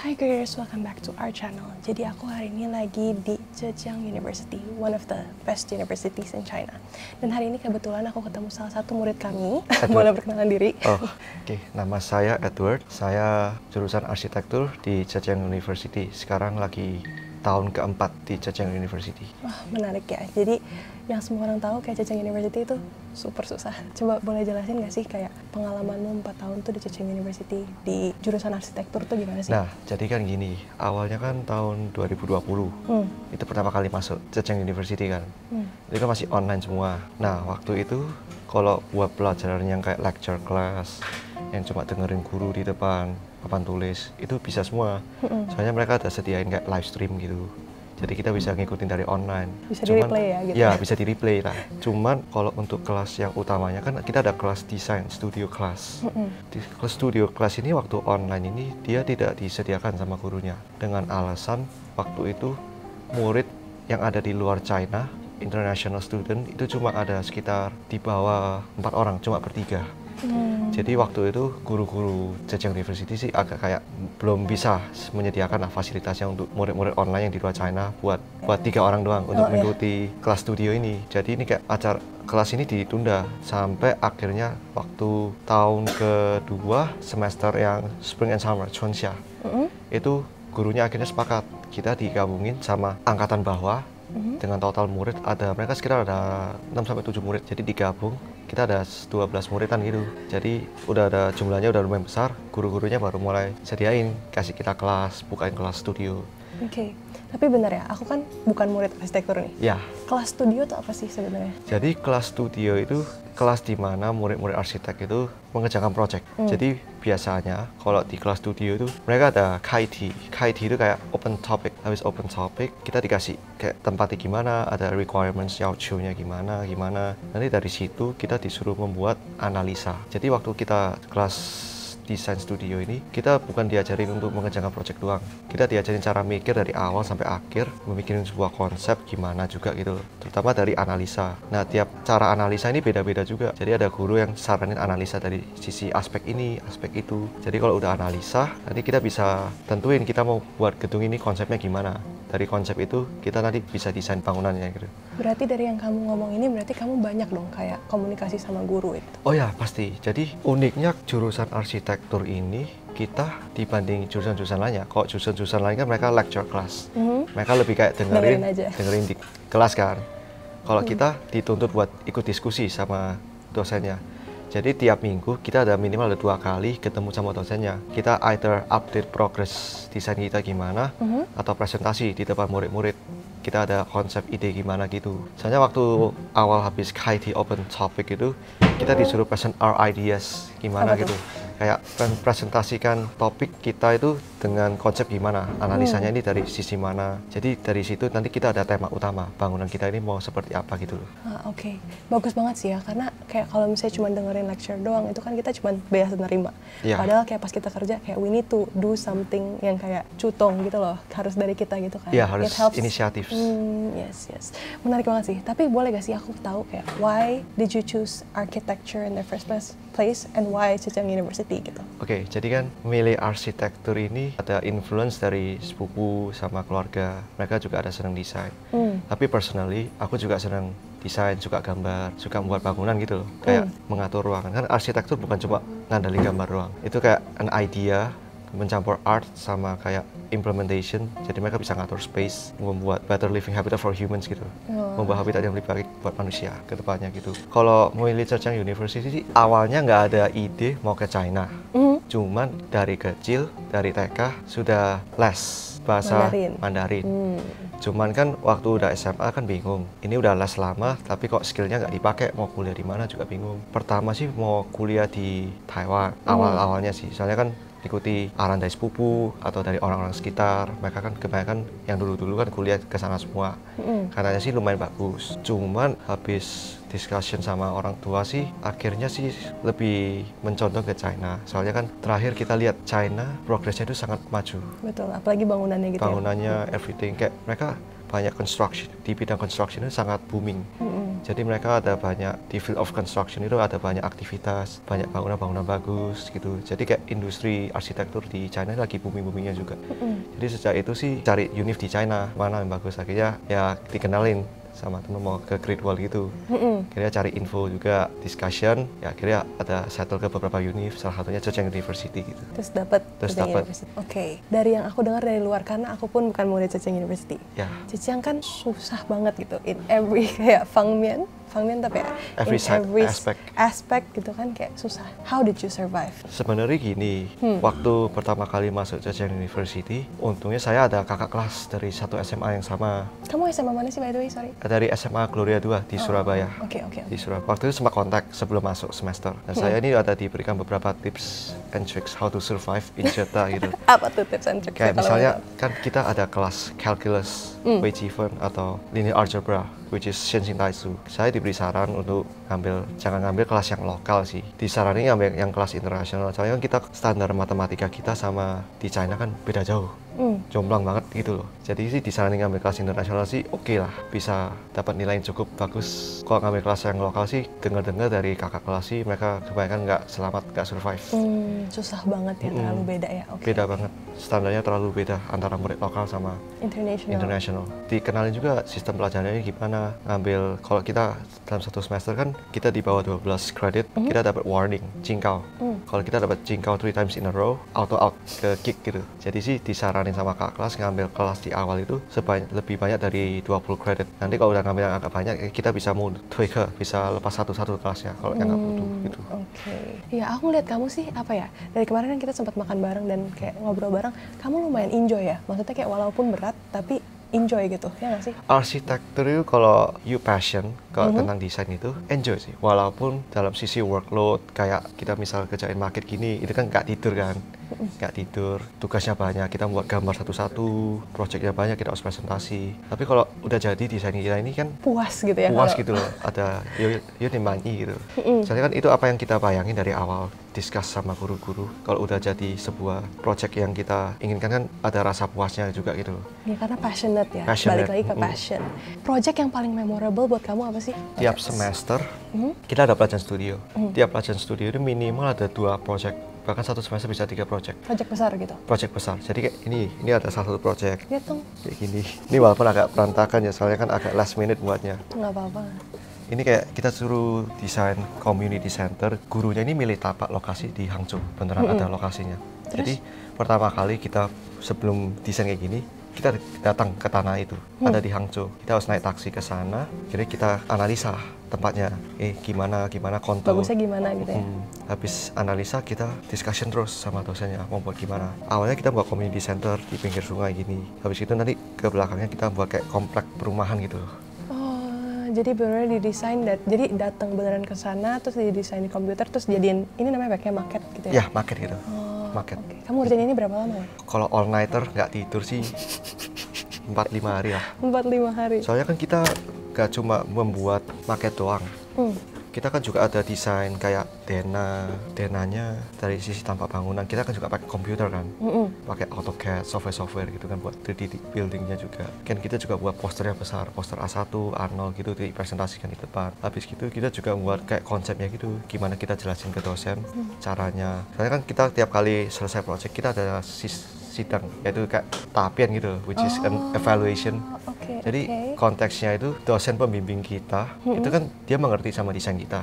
Hi girls, welcome back to our channel. Jadi aku hari ini lagi di Zhejiang University, one of the best universities in China. Dan hari ini kebetulan aku ketemu salah satu murid kami. Boleh perkenalan diri? Oke. Nama saya Edward. Saya jurusan arsitektur di Zhejiang University. Sekarang lagi tahun keempat di Zhejiang University. Wah, menarik ya. Jadi yang semua orang tahu kayak Zhejiang University itu super susah. Coba boleh jelasin nggak sih kayak pengalamanmu 4 tahun tuh di Zhejiang University di jurusan arsitektur tuh gimana sih? Nah, jadi kan gini, awalnya kan tahun 2020, itu pertama kali masuk Zhejiang University kan. Itu kan masih online semua. Nah, waktu itu kalau buat pelajaran yang kayak lecture class, yang cuma dengerin guru di depan papan tulis, itu bisa semua. Soalnya mereka ada sediain kayak live stream gitu. Jadi kita bisa ngikutin dari online. Bisa di-replay ya gitu? Ya, bisa di-replay lah. Cuman kalau untuk kelas yang utamanya kan kita ada kelas desain, studio class. Di kelas studio class ini waktu online ini dia tidak disediakan sama gurunya. Dengan alasan waktu itu murid yang ada di luar China, international student, itu cuma ada sekitar di bawah 4 orang, cuma bertiga. Jadi waktu itu guru-guru Zhejiang University sih agak kayak belum bisa menyediakan fasilitasnya untuk murid-murid online yang di luar China buat 3 orang doang untuk mengikuti kelas studio ini. Jadi ini kayak acara kelas ini ditunda sampai akhirnya waktu tahun kedua semester yang Spring and Summer Chuanxia. Itu gurunya akhirnya sepakat kita digabungin sama angkatan bawah. Dengan total murid mereka sekitar ada 6-7 murid, jadi digabung kita ada 12 muridan gitu. Jadi udah ada jumlahnya udah lumayan besar, guru-gurunya baru mulai sediain kasih kita kelas, bukain kelas studio. Oke. Tapi benar ya, aku kan bukan murid arsitektur nih. Ya. Kelas studio itu apa sih sebenarnya? Jadi kelas studio itu kelas di mana murid-murid arsitek itu mengerjakan project. Jadi biasanya kalau di kelas studio itu mereka ada KIT. KIT itu kayak open topic. Habis open topic kita dikasih kayak tempatnya gimana, ada requirements yaochunya gimana. Nanti dari situ kita disuruh membuat analisa. Jadi waktu kita kelas desain studio ini kita bukan diajarin untuk mengerjakan project doang, kita diajarin cara mikir dari awal sampai akhir, memikirin sebuah konsep gimana juga gitu, terutama dari analisa. Nah, tiap cara analisa ini beda-beda juga, jadi ada guru yang saranin analisa dari sisi aspek ini, aspek itu. Jadi kalau udah analisa, nanti kita bisa tentuin kita mau buat gedung ini konsepnya gimana. Dari konsep itu kita nanti bisa desain bangunannya gitu. Berarti dari yang kamu ngomong ini berarti kamu banyak dong kayak komunikasi sama guru itu? Oh ya, pasti. Jadi uniknya jurusan arsitektur ini kita dibanding jurusan-jurusan lainnya. Kok jurusan-jurusan lain kan mereka lecture class. Mereka lebih kayak dengerin di kelas kan. Kalau kita dituntut buat ikut diskusi sama dosennya. Jadi tiap minggu kita ada minimal 2 kali ketemu sama dosennya. Kita either update progress desain kita gimana, atau presentasi di depan murid-murid. Kita ada konsep ide gimana gitu. Soalnya waktu awal habis KIT open topic itu, kita disuruh present our ideas gimana gitu. Kayak presentasikan topik kita itu dengan konsep gimana, analisanya ini dari sisi mana. Jadi dari situ nanti kita ada tema utama, bangunan kita ini mau seperti apa gitu loh. Oke. Bagus banget sih ya, karena kayak kalau misalnya cuma dengerin lecture doang, itu kan kita cuma biasa nerima. Padahal kayak pas kita kerja, kayak we need to do something yang kayak cutong gitu loh, harus dari kita gitu kan. Iya, harus inisiatif. Yes. Menarik banget sih. Tapi boleh gak sih aku tahu kayak why did you choose architecture in the first place and why Zhejiang University gitu? Oke, jadi kan milih arsitektur ini ada influence dari sepupu sama keluarga. Mereka juga ada senang desain. Tapi personally, aku juga senang desain, suka gambar, suka membuat bangunan gitu loh. Kayak mengatur ruangan. Kan arsitektur bukan cuma ngandalin gambar doang. Itu kayak an idea mencampur art sama kayak implementation, jadi mereka bisa ngatur space, membuat better living habitat for humans gitu, membuat habitat yang lebih baik buat manusia ke depannya gitu. Kalau milih Zhejiang University sih awalnya nggak ada ide mau ke China, cuman dari kecil, dari TK sudah les bahasa Mandarin. Cuman kan waktu udah SMA kan bingung, ini udah les lama tapi kok skillnya nggak dipakai, mau kuliah di mana juga bingung. Pertama sih mau kuliah di Taiwan, awal-awalnya sih, soalnya kan ikuti arahan dari sepupu atau dari orang-orang sekitar. Mereka kan kebanyakan yang dulu-dulu kan kuliah ke sana semua. Katanya sih lumayan bagus. Cuman habis discussion sama orang tua sih akhirnya sih lebih mencondong ke China. Soalnya kan terakhir kita lihat China progresnya itu sangat maju. Betul, apalagi bangunannya gitu. Bangunannya everything kayak mereka banyak construction, di bidang construction itu sangat booming. Jadi mereka ada banyak, di field of construction itu ada banyak aktivitas, banyak bangunan-bangunan bagus gitu. Jadi kayak industri arsitektur di China lagi booming-boomingnya juga. Jadi sejak itu sih cari univ di China, mana yang bagus. Akhirnya ya dikenalin sama temen mau ke Great Wall gitu. Akhirnya cari info juga, discussion, ya akhirnya ada settle ke beberapa univ, salah satunya Zhejiang University gitu. Terus dapat Oke. Dari yang aku dengar dari luar, karena aku pun bukan murid Zhejiang University. Ya. Zhejiang kan susah banget gitu, in every kayak Fangmian tapi ya, every aspect gitu kan kayak susah. How did you survive? Sebenarnya gini, waktu pertama kali masuk Zhejiang University, untungnya saya ada kakak kelas dari satu SMA yang sama. Kamu SMA mana sih by the way, sorry? Dari SMA Gloria 2 di Surabaya. Oke. Di Surabaya. Waktu itu sempat kontak sebelum masuk semester. Dan saya ini ada diberikan beberapa tips and tricks how to survive in Jeta gitu. Apa tuh tips and tricks? Kayak misalnya kan kita ada kelas calculus, Weijian atau linear algebra, which is Shenxing Taisu. Saya diberi saran untuk jangan ngambil kelas yang lokal sih. Disaranin ngambil yang kelas internasional. Soalnya kan kita standar matematika kita sama di China kan beda jauh. Jomplang banget gitu loh. Jadi sih disaranin ngambil kelas internasional sih oke lah, bisa dapat nilai yang cukup bagus. Kalau ngambil kelas yang lokal sih dengar-dengar dari kakak kelas sih mereka kebanyakan nggak survive. Susah banget ya, terlalu beda ya. Beda banget, standarnya terlalu beda antara murid lokal sama international. Dikenalin juga sistem pelajarannya gimana. Ngambil kalau kita dalam satu semester kan kita di bawah 12 kredit, kita dapat warning, jingkau. Kalau kita dapat jingkau 3 times in a row, auto out ke kick gitu. Jadi sih disaranin sama kakak kelas ngambil kelas di awal itu lebih banyak dari 20 kredit. Nanti kalau udah ngambil yang agak banyak, kita bisa tweaker, bisa lepas satu-satu kelasnya kalau yang nggak butuh gitu. Ya aku ngeliat kamu sih apa ya, dari kemarin kan kita sempat makan bareng dan kayak ngobrol bareng, kamu lumayan enjoy ya, maksudnya kayak walaupun berat tapi enjoy gitu, ya nggak sih? Arsitektur itu kalau you passion kalau tentang desain itu enjoy sih, walaupun dalam sisi workload kayak kita misal kerjain market gini, itu kan nggak tidur, tugasnya banyak, kita buat gambar satu-satu, projectnya banyak, kita harus presentasi. Tapi kalau udah jadi desain kita ini kan puas gitu ya? Puas gitu loh, ada you nimbangi gitu. Soalnya kan itu apa yang kita bayangin dari awal, discuss sama guru-guru. Kalau udah jadi sebuah project yang kita inginkan kan ada rasa puasnya juga gitu loh. Ya karena passionate ya, balik lagi ke passion. Project yang paling memorable buat kamu apa sih? Tiap semester kita ada pelajaran studio. Tiap pelajaran studio itu minimal ada 2 project. Bahkan satu semester bisa 3 project. Project besar gitu? Project besar. Jadi kayak ini ada salah satu project. Lihat dong. Kayak gini. Ini walaupun agak berantakan ya, soalnya kan agak last minute buatnya. Nggak apa-apa. Ini kayak kita suruh desain community center. Gurunya ini milih tapak lokasi di Hangzhou. Beneran ada lokasinya. Terus? Jadi pertama kali kita sebelum desain kayak gini, kita datang ke tanah itu, ada di Hangzhou. Kita harus naik taksi ke sana, jadi kita analisa tempatnya, gimana kontur. Bagusnya gimana gitu ya. Habis analisa kita discussion terus sama dosennya mau buat gimana. Awalnya kita buat community center di pinggir sungai gini. Habis itu nanti ke belakangnya kita buat kayak komplek perumahan gitu. Jadi benar-benar didesain, jadi datang beneran ke sana, terus didesain di komputer, terus jadiin, ini namanya pakai market gitu ya? Ya, market gitu. Market. Okay. Kamu ngerjain ini berapa lama ya? Kalau all-nighter nggak tidur sih 4-5 hari lah. 4-5 hari? Soalnya kan kita nggak cuma membuat market doang. Kita kan juga ada desain kayak denanya dari sisi tampak bangunan. Kita kan juga pakai komputer kan, pakai AutoCAD, software gitu kan buat 3D buildingnya juga. Kan kita juga buat posternya besar, poster A1, A0 gitu dipresentasikan di depan. Habis gitu kita juga buat kayak konsepnya gitu, gimana kita jelasin ke dosen caranya. Soalnya kan kita tiap kali selesai project kita ada sidang, yaitu kayak tahapan gitu, which is an evaluation. Jadi konteksnya itu dosen pembimbing kita, itu kan dia mengerti sama desain kita.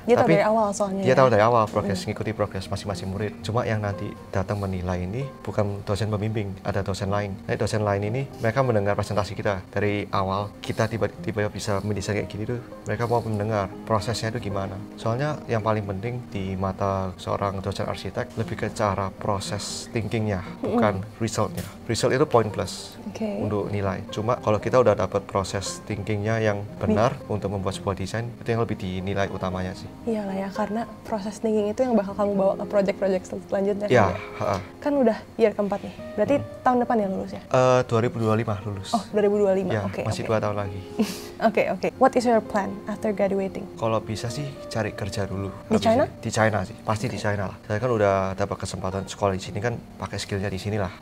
Dia tahu dari awal soalnya. Dia tahu dari awal ngikuti progres masing-masing murid. Cuma yang nanti datang menilai ini bukan dosen pembimbing, ada dosen lain. Nah, dosen lain ini mereka mendengar presentasi kita dari awal. Kita tiba-tiba bisa mendesain kayak gini tuh, mereka mau mendengar prosesnya itu gimana. Soalnya yang paling penting di mata seorang dosen arsitek lebih ke cara proses thinkingnya, bukan resultnya. Result itu point plus untuk nilai. Cuma kalau kita udah dapat proses thinkingnya yang benar untuk membuat sebuah desain, itu yang lebih dinilai utamanya sih. Iyalah ya, karena proses thinking itu yang bakal kamu bawa ke project-project selanjutnya. Ya, kan udah year keempat nih. Berarti tahun depan ya lulus ya? 2025 lulus. Oh, 2025. Ya, masih 2 tahun lagi. Oke. What is your plan after graduating? Kalau bisa sih cari kerja dulu. Di China? Di China sih, pasti di China lah. Saya kan udah dapat kesempatan sekolah di sini kan, pakai skillnya di sini lah.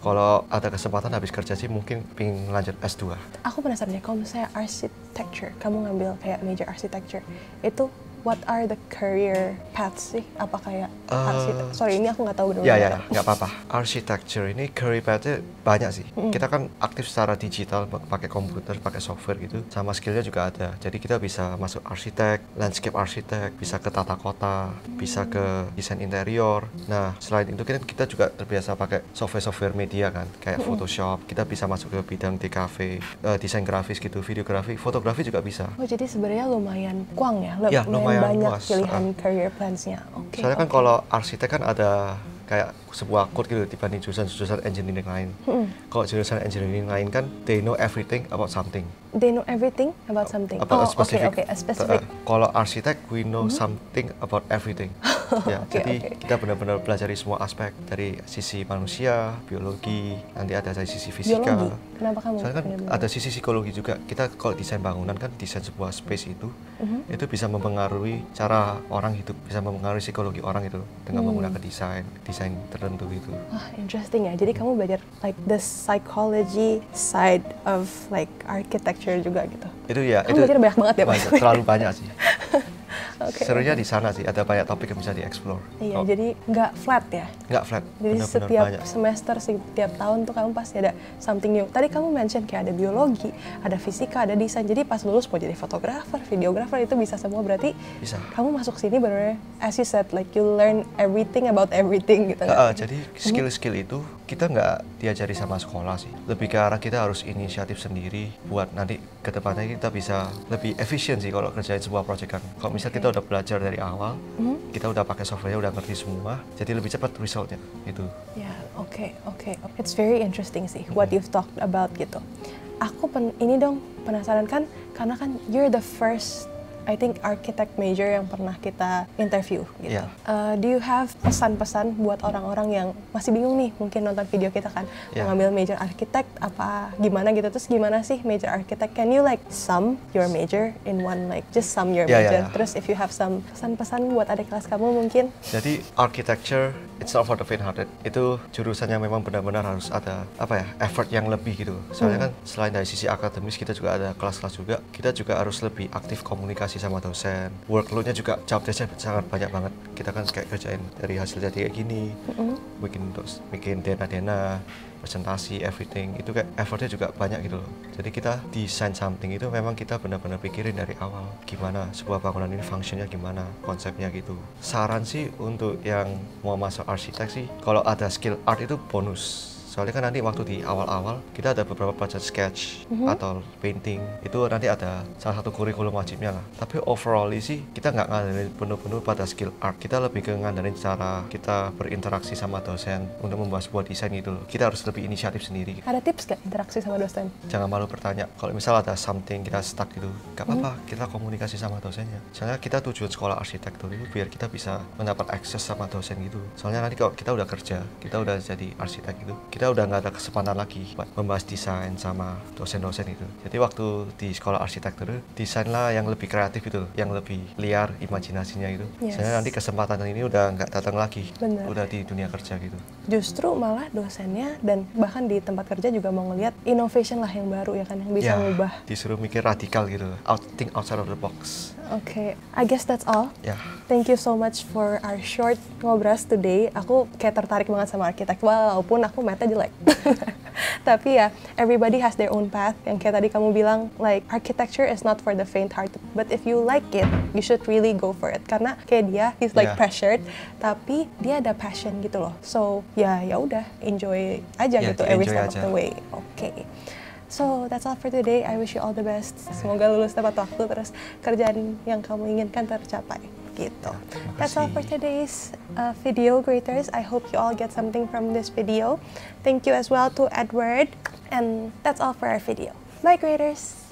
Kalau ada kesempatan habis kerja sih mungkin pengen lanjut S2 S2. Aku penasaran deh, kalau misalnya architecture, kamu ngambil kayak major architecture, itu what are the career paths sih? Apa kayak sorry, ini aku nggak tahu benar-benar. Ya, nggak apa-apa. Architecture ini career pathnya banyak sih. Kita kan aktif secara digital, pakai komputer, pakai software gitu. Sama skillnya juga ada. Jadi kita bisa masuk arsitek, landscape arsitek, bisa ke tata kota, bisa ke desain interior. Nah, selain itu kita juga terbiasa pakai software media kan, kayak Photoshop. Kita bisa masuk ke bidang DKV, desain grafis gitu, videografi, fotografi juga bisa. Oh, jadi sebenarnya lumayan kuang ya? Lumayan banyak luas. Pilihan career plans-nya. Soalnya kan kalau arsitek kan ada kayak sebuah code gitu dibanding jurusan engineering lain. Kalau jurusan engineering lain kan they know everything about something. They know everything about something. About specific. Specific. Kalau arsitek we know something about everything. Ya, jadi kita benar-benar pelajari semua aspek dari sisi manusia, biologi, nanti ada dari sisi fisika. Biologi? Kenapa kamu? Soalnya kan ada sisi psikologi juga. Kita kalau desain bangunan kan desain sebuah space itu bisa mempengaruhi cara orang hidup, bisa mempengaruhi psikologi orang itu dengan menggunakan desain tertentu gitu. Wah, interesting ya. Jadi kamu belajar like the psychology side of like architecture juga gitu. Itu ya. Kamu belajar banyak banget ya, Pak? Terlalu banyak sih. Serunya di sana sih, ada banyak topik yang bisa dieksplor. Iya, jadi nggak flat ya? Nggak flat, jadi setiap semester, setiap tahun tuh kamu pasti ada something new. Tadi kamu mention kayak ada biologi, ada fisika, ada desain. Jadi pas lulus mau jadi fotografer, videografer, itu bisa semua. Berarti bisa. Kamu masuk sini benar-benar, as you said, like you learn everything about everything gitu. Jadi skill-skill itu kita nggak diajari sama sekolah sih. Lebih ke arah kita harus inisiatif sendiri buat nanti ke depannya kita bisa lebih efisien sih kalau kerjain sebuah project kan. Kalau misal kita udah belajar dari awal, kita udah pakai softwarenya, udah ngerti semua, jadi lebih cepat resultnya itu. Ya, oke. It's very interesting sih what you've talked about gitu. Aku ini dong penasaran kan, karena kan you're the first I think architect major yang pernah kita interview gitu. Do you have pesan-pesan buat orang-orang yang masih bingung nih, mungkin nonton video kita kan, mau ngambil major architect apa gimana gitu, terus gimana sih major architect? Can you like sum your major in one, like just sum your major? Terus if you have some pesan-pesan buat adik kelas kamu mungkin? Jadi architecture it's not for the faint-hearted. Itu jurusannya memang benar-benar harus ada effort yang lebih gitu. Soalnya kan selain dari sisi akademis kita juga ada kelas-kelas juga. Kita juga harus lebih aktif komunikasi sama dosen. Workload-nya juga job desk-nya sangat banyak banget. Kita kan kayak kerjain dari hasil jadi kayak gini, bikin dena, presentasi, everything. Itu kayak effortnya juga banyak gitu loh. Jadi kita design something itu memang kita benar-benar pikirin dari awal. Gimana sebuah bangunan ini functionnya gimana, konsepnya gitu. Saran sih untuk yang mau masuk arsitek sih, kalau ada skill art itu bonus. Soalnya kan nanti waktu di awal-awal kita ada beberapa pelajaran sketch atau painting, itu nanti ada salah satu kurikulum wajibnya lah. Tapi overall sih kita nggak ngandelin penuh-penuh pada skill art, kita lebih ke ngandelin cara kita berinteraksi sama dosen untuk membuat sebuah desain gitu loh. Kita harus lebih inisiatif sendiri. Ada tips nggak interaksi sama dosen? Jangan malu bertanya. Kalau misal ada something kita stuck gitu, nggak apa-apa, kita komunikasi sama dosennya. Soalnya kita tujuan sekolah arsitektur itu biar kita bisa mendapat akses sama dosen gitu. Soalnya nanti kalau kita udah kerja, kita udah jadi arsitek gitu, kita udah nggak ada kesempatan lagi buat membahas desain sama dosen-dosen itu. Jadi waktu di sekolah arsitektur, desainlah yang lebih kreatif itu, yang lebih liar imajinasinya itu. Soalnya nanti kesempatan ini udah nggak datang lagi. Bener. Udah di dunia kerja gitu. Justru malah dosennya dan bahkan di tempat kerja juga mau ngelihat innovation lah yang baru ya kan, yang bisa ngubah. Disuruh mikir radikal gitu, think outside of the box. Okay, I guess that's all. Thank you so much for our short ngobras today. Aku kayak tertarik banget sama arsitek, walaupun aku mata jelek. Tapi ya, everybody has their own path. Yang kayak tadi kamu bilang, like architecture is not for the faint-hearted. But if you like it, you should really go for it. Karena kayak dia, he's like pressured, tapi dia ada passion gitu loh. So ya udah, enjoy aja gitu every step of the way. Okay. So that's all for today. I wish you all the best. Semoga lulus tepat waktu, terus kerjaan yang kamu inginkan tercapai. Gitu. That's all for today's video, graders. I hope you all get something from this video. Thank you as well to Edward. And that's all for our video. Bye, graders.